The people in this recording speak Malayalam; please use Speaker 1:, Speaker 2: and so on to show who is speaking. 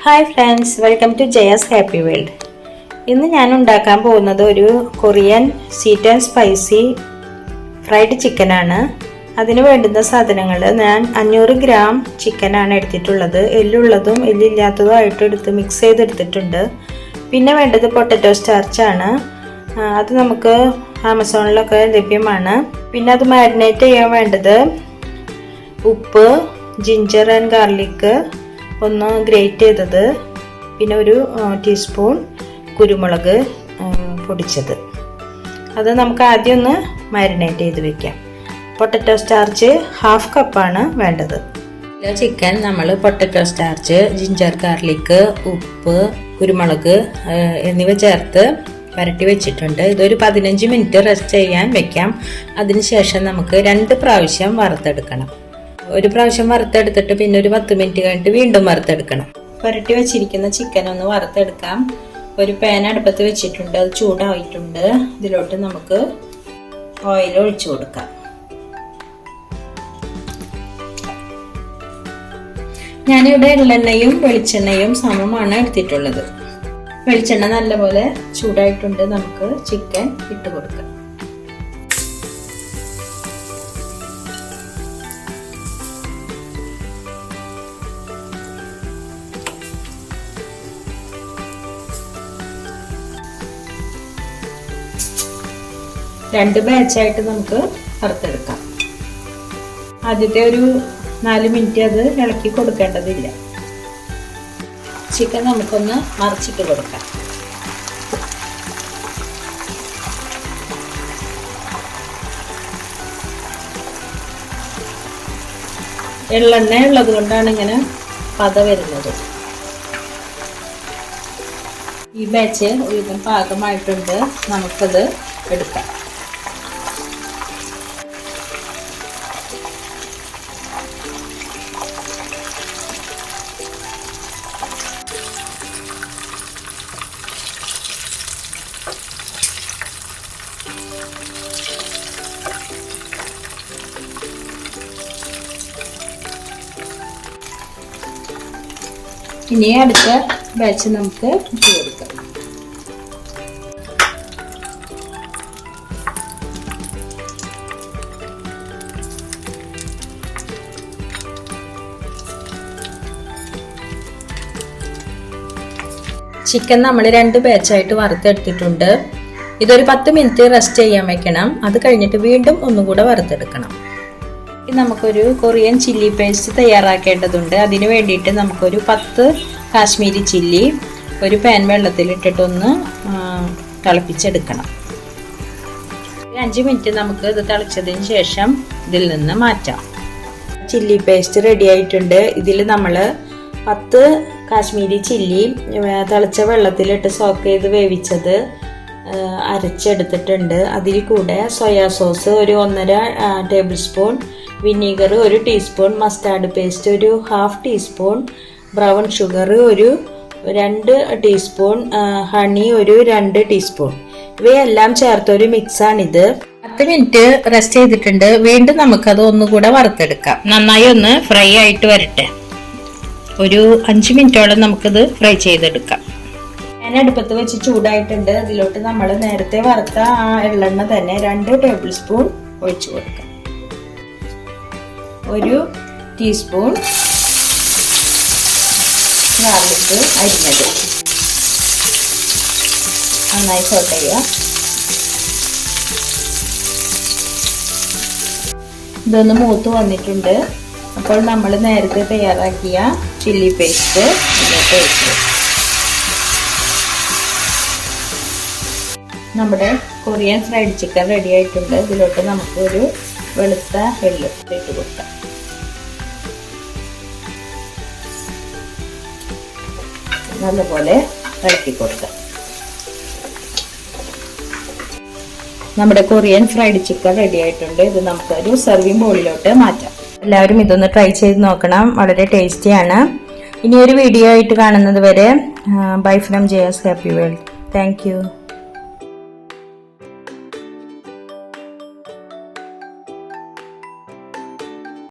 Speaker 1: Hi friends, welcome to Jaya's happy world. ഇന്ന് ഞാൻ ഉണ്ടാക്കാൻ പോകുന്നത് ഒരു Korean sweet and spicy fried ചിക്കനാണ്. അതിന് വേണ്ടുന്ന സാധനങ്ങൾ ഞാൻ 500 ഗ്രാം ചിക്കനാണ് എടുത്തിട്ടുള്ളത്. എല്ലുള്ളതും എല്ലില്ലാത്തതും ആയിട്ട് എടുത്ത് മിക്സ് ചെയ്തെടുത്തിട്ടുണ്ട്. പിന്നെ വേണ്ടത് പൊട്ടറ്റോ സ്റ്റാർച്ചാണ്. അത് നമുക്ക് ആമസോണിലൊക്കെ ലഭ്യമാണ്. പിന്നെ അത് മാരിനേറ്റ് ചെയ്യാൻ വേണ്ടത് ഉപ്പ്, ജിഞ്ചർ ആൻഡ് ഗാർലിക് ഒന്ന് ഗ്രേറ്റ് ചെയ്തത്, പിന്നെ ഒരു ടീസ്പൂൺ കുരുമുളക് പൊടിച്ചത്. അത് നമുക്ക് ആദ്യം ഒന്ന് മാരിനേറ്റ് ചെയ്ത് വെക്കാം. പൊട്ടറ്റോ സ്റ്റാർച്ച് 1/2 കപ്പാണ് വേണ്ടത്. ചിക്കൻ നമ്മൾ പൊട്ടറ്റോ സ്റ്റാർച്ച്, ജിഞ്ചർ ഗാർലിക്, ഉപ്പ്, കുരുമുളക് എന്നിവ ചേർത്ത് വരട്ടി വെച്ചിട്ടുണ്ട്. ഇതൊരു 15 മിനിറ്റ് റെസ്റ്റ് ചെയ്യാൻ വെക്കാം. അതിനുശേഷം നമുക്ക് 2 പ്രാവശ്യം വറുത്തെടുക്കണം. ഒരു പ്രാവശ്യം വറുത്തെടുത്തിട്ട് പിന്നെ ഒരു 10 മിനിറ്റ് കഴിഞ്ഞിട്ട് വീണ്ടും വറുത്തെടുക്കണം. പുരട്ടി വെച്ചിരിക്കുന്ന ചിക്കൻ ഒന്ന് വറുത്തെടുക്കാം. ഒരു പാൻ അടുപ്പത്ത് വെച്ചിട്ടുണ്ട്, അത് ചൂടായിട്ടുണ്ട്. ഇതിലോട്ട് നമുക്ക് ഓയിൽ ഒഴിച്ചു കൊടുക്കാം. ഞാനിവിടെ എള്ളെണ്ണയും വെളിച്ചെണ്ണയും സമമാണ് എടുത്തിട്ടുള്ളത്. വെളിച്ചെണ്ണ നല്ലപോലെ ചൂടായിട്ടുണ്ട്. നമുക്ക് ചിക്കൻ ഇട്ട് കൊടുക്കാം. രണ്ട് ബാച്ചായിട്ട് നമുക്ക് വറുത്തെടുക്കാം. ആദ്യത്തെ ഒരു 4 മിനിറ്റ് അത് ഇളക്കി കൊടുക്കേണ്ടതില്ല. ചിക്കൻ നമുക്കൊന്ന് മറിച്ചിട്ട് കൊടുക്കാം. എള്ളെണ്ണ ഉള്ളത് കൊണ്ടാണ് ഇങ്ങനെ പത വരുന്നത്. ഈ ബാച്ച് ഒരുവിധം പാകമായിട്ടുണ്ട്. നമുക്കത് എടുക്കാം. ഇനി അടുത്ത ബാച്ച് നമുക്ക് ഇട്ട് കൊടുക്കാം. ചിക്കൻ നമ്മൾ 2 ബാച്ചായിട്ട് വറുത്തെടുത്തിട്ടുണ്ട്. ഇതൊരു 10 മിനിറ്റ് റെസ്റ്റ് ചെയ്യാൻ വെക്കണം. അത് കഴിഞ്ഞിട്ട് വീണ്ടും ഒന്നുകൂടെ വറുത്തെടുക്കണം. നമുക്കൊരു കൊറിയൻ ചില്ലി പേസ്റ്റ് തയ്യാറാക്കേണ്ടതുണ്ട്. അതിന് വേണ്ടിയിട്ട് നമുക്കൊരു 10 കാശ്മീരി ചില്ലി ഒരു പാൻ വെള്ളത്തിലിട്ടിട്ടൊന്ന് തിളപ്പിച്ചെടുക്കണം. 5 മിനിറ്റ് നമുക്ക് ഇത് തിളച്ചതിന് ശേഷം ഇതിൽ നിന്ന് മാറ്റാം. ചില്ലി പേസ്റ്റ് റെഡി ആയിട്ടുണ്ട്. ഇതിൽ നമ്മൾ 10 കാശ്മീരി ചില്ലി തിളച്ച വെള്ളത്തിലിട്ട് സോക്ക് ചെയ്ത് വേവിച്ചത് അരച്ചെടുത്തിട്ടുണ്ട്. അതിൽ കൂടെ സോയാ സോസ് ഒരു 1.5 table spoon, vinegar 1 teaspoon, mustard paste ഒരു 1/2 ടീസ്പൂൺ, ബ്രൗൺ ഷുഗർ ഒരു 2 ടീസ്പൂൺ, ഹണി ഒരു 2 ടീസ്പൂൺ, ഇവയെല്ലാം ചേർത്തൊരു മിക്സാണിത്. 10 മിനിറ്റ് റെസ്റ്റ് ചെയ്തിട്ടുണ്ട്. വീണ്ടും നമുക്കത് ഒന്നുകൂടെ വറുത്തെടുക്കാം. നന്നായി ഒന്ന് ഫ്രൈ ആയിട്ട് വരട്ടെ. ഒരു 5 മിനിറ്റോളം നമുക്കിത് ഫ്രൈ ചെയ്തെടുക്കാം. ഞാൻ അടുപ്പത്ത് വെച്ച് ചൂടായിട്ടുണ്ട്. അതിലോട്ട് നമ്മൾ നേരത്തെ വറുത്ത ആ എള്ളെണ്ണ തന്നെ 2 ടേബിൾ സ്പൂൺ ഒഴിച്ചു കൊടുക്കാം. 1 ടീസ്പൂൺ ഗ്രാമ്പു അരിഞ്ഞത് നന്നായി സോട്ട് ചെയ്യുക. ഇതൊന്ന് മൂത്ത് വന്നിട്ടുണ്ട്. അപ്പോൾ നമ്മൾ നേരത്തെ തയ്യാറാക്കിയ ചില്ലി പേസ്റ്റ് ഇതിലോട്ട് ഒഴിച്ചു. നമ്മുടെ കൊറിയൻ ഫ്രൈഡ് ചിക്കൻ റെഡി ആയിട്ടുണ്ട്. ഇതിലോട്ട് നമുക്കൊരു വെളുത്ത എള്ള് ഇട്ട് കൊടുക്കാം. നല്ലപോലെ ഇളക്കി കൊടുക്കാം. നമ്മുടെ കൊറിയൻ ഫ്രൈഡ് ചിക്കൻ റെഡി ആയിട്ടുണ്ട്. ഇത് നമുക്കൊരു സർവിംഗ് ബൗളിലോട്ട് മാറ്റാം. എല്ലാവരും ഇതൊന്ന് ട്രൈ ചെയ്ത് നോക്കണം. വളരെ ടേസ്റ്റിയാണ്. ഇനി ഒരു വീഡിയോ ആയിട്ട് കാണുന്നത് വരെ bye from Jaya's happy world. Thank you.